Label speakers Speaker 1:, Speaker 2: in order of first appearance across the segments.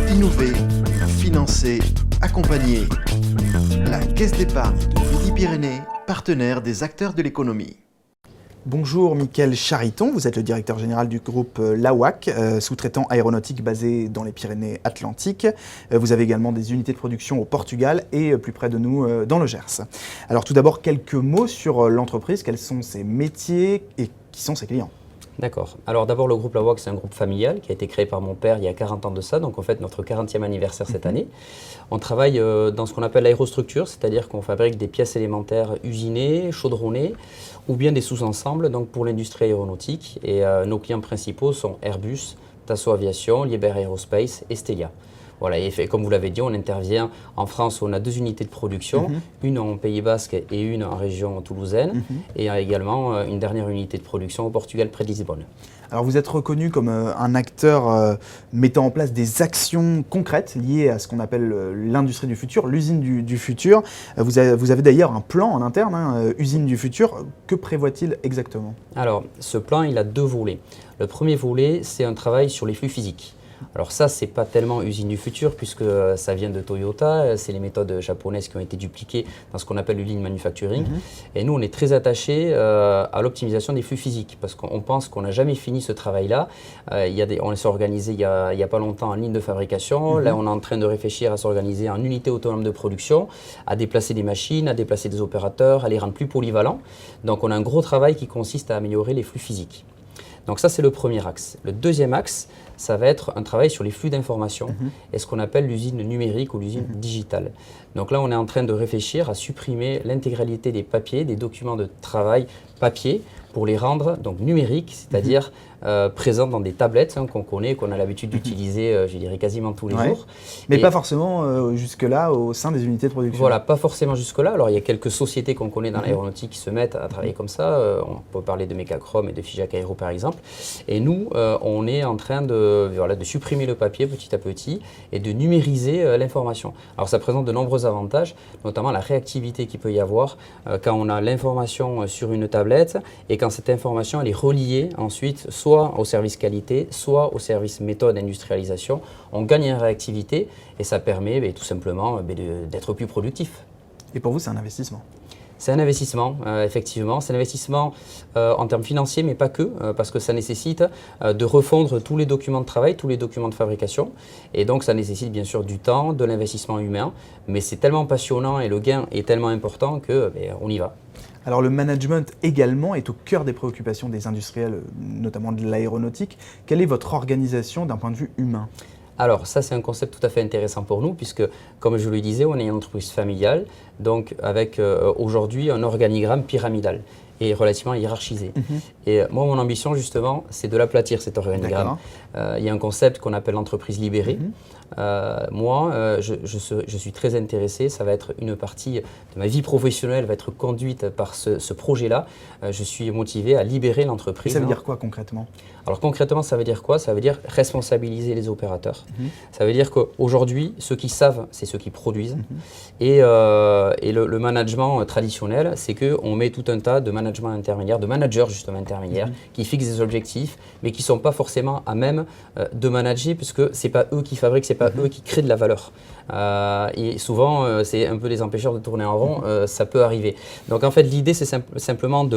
Speaker 1: Innover, financer, accompagner. La Caisse d'épargne de Midi-Pyrénées, partenaire des acteurs de l'économie.
Speaker 2: Bonjour Mickaël Chariton, vous êtes le directeur général du groupe LAWAC, sous-traitant aéronautique basé dans les Pyrénées-Atlantiques. Vous avez également des unités de production au Portugal et plus près de nous dans le Gers. Alors tout d'abord, quelques mots sur l'entreprise, quels sont ses métiers et qui sont ses clients?
Speaker 3: D'accord. Alors d'abord, le groupe LAWAC, c'est un groupe familial qui a été créé par mon père il y a 40 ans de ça, donc on fête notre 40e anniversaire cette année. On travaille dans ce qu'on appelle l'aérostructure, c'est-à-dire qu'on fabrique des pièces élémentaires usinées, chaudronnées, ou bien des sous-ensembles donc pour l'industrie aéronautique. Et nos clients principaux sont Airbus, Dassault Aviation, Liebherr Aerospace et Stelia. Voilà, et comme vous l'avez dit, on intervient en France où on a 2 unités de production, une en Pays Basque et une en région toulousaine, et également une dernière unité de production au Portugal près de Lisbonne.
Speaker 2: Alors vous êtes reconnu comme un acteur mettant en place des actions concrètes liées à ce qu'on appelle l'industrie du futur, l'usine du futur. Vous avez d'ailleurs un plan en interne, usine du futur. Que prévoit-il exactement?
Speaker 3: Alors, ce plan, il a 2 volets. Le premier volet, c'est un travail sur les flux physiques. Alors ça, c'est pas tellement usine du futur puisque ça vient de Toyota, c'est les méthodes japonaises qui ont été dupliquées dans ce qu'on appelle le lean manufacturing. Et nous, on est très attachés à l'optimisation des flux physiques parce qu'on pense qu'on n'a jamais fini ce travail-là. On s'est organisé il y a pas longtemps en ligne de fabrication. Là, on est en train de réfléchir à s'organiser en unité autonome de production, à déplacer des machines, à déplacer des opérateurs, à les rendre plus polyvalents. Donc on a un gros travail qui consiste à améliorer les flux physiques. Donc ça, c'est le premier axe. Le deuxième axe, ça va être un travail sur les flux d'informations et ce qu'on appelle l'usine numérique ou l'usine digitale. Donc là, on est en train de réfléchir à supprimer l'intégralité des papiers, des documents de travail papier pour les rendre donc numériques, c'est-à-dire présents dans des tablettes qu'on connaît, qu'on a l'habitude d'utiliser, je dirais quasiment tous les jours.
Speaker 2: Mais pas forcément jusque-là au sein des unités de production.
Speaker 3: Voilà, pas forcément jusque-là. Alors il y a quelques sociétés qu'on connaît dans l'aéronautique qui se mettent à travailler comme ça. On peut parler de Mecachrome et de Figeac Aero par exemple. Et nous, on est en train de supprimer le papier petit à petit et de numériser l'information. Alors ça présente de nombreux avantages, notamment la réactivité qu'il peut y avoir quand on a l'information sur une tablette et quand cette information elle est reliée ensuite soit au service qualité, soit au service méthode industrialisation. On gagne en réactivité et ça permet tout simplement d'être plus productif.
Speaker 2: Et pour vous, c'est un investissement?
Speaker 3: C'est un investissement, effectivement. C'est un investissement en termes financiers, mais pas que, parce que ça nécessite de refondre tous les documents de travail, tous les documents de fabrication. Et donc, ça nécessite bien sûr du temps, de l'investissement humain. Mais c'est tellement passionnant et le gain est tellement important qu'on y va.
Speaker 2: Alors le management également est au cœur des préoccupations des industriels, notamment de l'aéronautique. Quelle est votre organisation d'un point de vue humain ?
Speaker 3: Alors ça, c'est un concept tout à fait intéressant pour nous puisque, comme je le disais, on est une entreprise familiale, donc avec aujourd'hui un organigramme pyramidal et relativement hiérarchisé. Et moi, mon ambition, justement, c'est de l'aplatir, cet organigramme. Il y a un concept qu'on appelle l'entreprise libérée. Moi, je suis très intéressé, ça va être une partie de ma vie professionnelle, va être conduite par ce projet-là. Je suis motivé à libérer l'entreprise.
Speaker 2: Ça veut dire quoi concrètement ?
Speaker 3: Alors concrètement, ça veut dire quoi? Ça veut dire responsabiliser les opérateurs. Ça veut dire qu'aujourd'hui, ceux qui savent, c'est ceux qui produisent. Et le management traditionnel, c'est qu'on met tout un tas de management intermédiaires, de managers justement intermédiaires, qui fixent des objectifs, mais qui ne sont pas forcément à même de manager, puisque ce n'est pas eux qui fabriquent, ce n'est pas eux qui créent de la valeur. Et souvent, c'est un peu les empêcheurs de tourner en rond, ça peut arriver. Donc en fait, l'idée, c'est simplement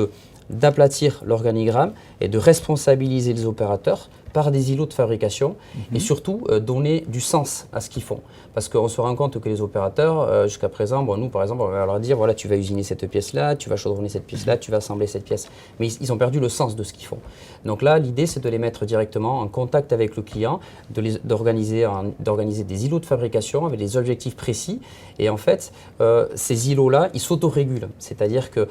Speaker 3: d'aplatir l'organigramme et de responsabiliser les opérateurs par des îlots de fabrication et surtout donner du sens à ce qu'ils font. Parce qu'on se rend compte que les opérateurs, jusqu'à présent, nous par exemple, on va leur dire voilà, tu vas usiner cette pièce-là, tu vas chaudronner cette pièce-là, tu vas assembler cette pièce. Mais ils ont perdu le sens de ce qu'ils font. Donc là, l'idée, c'est de les mettre directement en contact avec le client, d'organiser des îlots de fabrication avec des objectifs précis. Et en fait, ces îlots-là, ils s'autorégulent. C'est-à-dire qu'à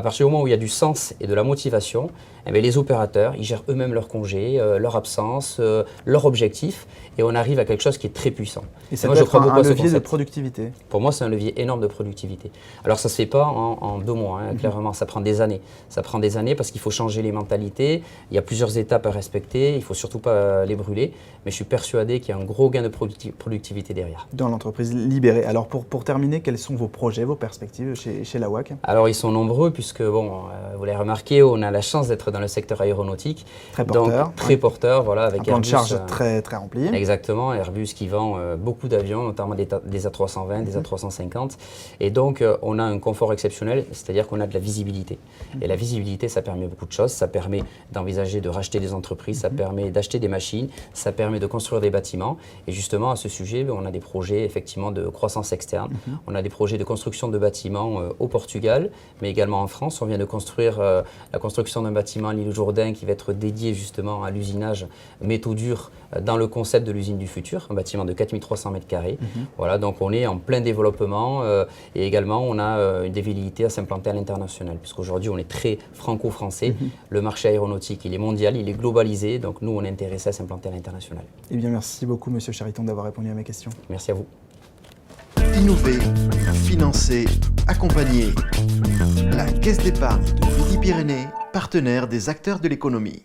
Speaker 3: partir du moment où il y a du sens et de la motivation, les opérateurs, ils gèrent eux-mêmes leurs congés, leur absence, leurs objectifs, et on arrive à quelque chose qui est très puissant.
Speaker 2: Et ça peut être un levier de productivité.
Speaker 3: Pour moi, c'est un levier énorme de productivité. Alors, ça ne se fait pas en 2 mois, clairement, ça prend des années. Ça prend des années parce qu'il faut changer les mentalités, il y a plusieurs étapes à respecter, il ne faut surtout pas les brûler, mais je suis persuadé qu'il y a un gros gain de productivité derrière.
Speaker 2: Dans l'entreprise libérée. Alors, pour terminer, quels sont vos projets, vos perspectives chez LAWAC?
Speaker 3: Alors, ils sont nombreux puisque, vous l'avez remarqué, on a la chance d'être dans le secteur aéronautique.
Speaker 2: Très porteur.
Speaker 3: Donc, très porteur. porteur, voilà, avec
Speaker 2: un plan de
Speaker 3: Airbus,
Speaker 2: charge très, très rempli.
Speaker 3: Exactement, Airbus qui vend beaucoup d'avions, notamment des A320, des A350. Et donc, on a un confort exceptionnel, c'est-à-dire qu'on a de la visibilité. Et la visibilité, ça permet beaucoup de choses. Ça permet d'envisager de racheter des entreprises, ça permet d'acheter des machines, ça permet de construire des bâtiments. Et justement, à ce sujet, on a des projets effectivement de croissance externe. On a des projets de construction de bâtiments au Portugal, mais également en France. On vient de construire la construction d'un bâtiment à l'île Jourdain qui va être dédié justement à l'usinage métaux durs dans le concept de l'usine du futur, un bâtiment de 4300 m². Voilà, donc on est en plein développement et également on a une des velléités à s'implanter à l'international, puisqu'aujourd'hui on est très franco-français. Le marché aéronautique, il est mondial, il est globalisé, donc nous on est intéressé à s'implanter à l'international.
Speaker 2: Eh bien, merci beaucoup, Monsieur Chariton, d'avoir répondu à mes questions.
Speaker 3: Merci à vous.
Speaker 1: Innover, financer, accompagner. La Caisse d'épargne de Midi-Pyrénées, partenaire des acteurs de l'économie.